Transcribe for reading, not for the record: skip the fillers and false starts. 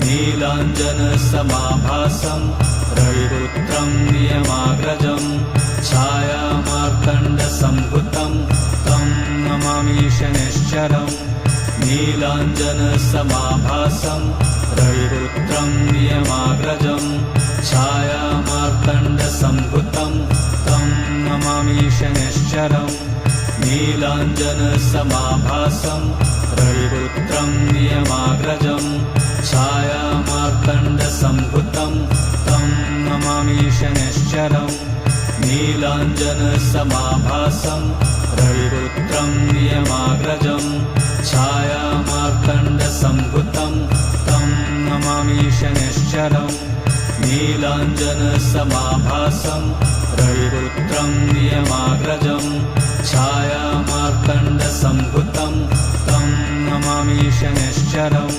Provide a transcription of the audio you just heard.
नीलाञ्जनसमाभासं रविपुत्रं नियमाग्रजं छायामार्तण्डसम्भुतं तं नमामि शनैश्चरम् नीलाञ्जनसमाभासं रविपुत्रं नियमाग्रजं छायामार्तण्डसम्भुतं तं नमामि शनैश्चरम् नीलाञ्जनसमाभासं रविपुत्रं नियमाग्रजं छायामार्तण्डसम्भुतं तं नमामि शनैश्चरम् नीलाञ्जनसमाभासं रविपुत्रं नियमाग्रजं छायामार्तण्डसम्भुतं तं नमामि शनैश्चरम् नीलाञ्जनसमाभासं रविपुत्रं नियमाग्रजं छायामार्तण्डसम्भुतं तं नमामि शनैश्चरम्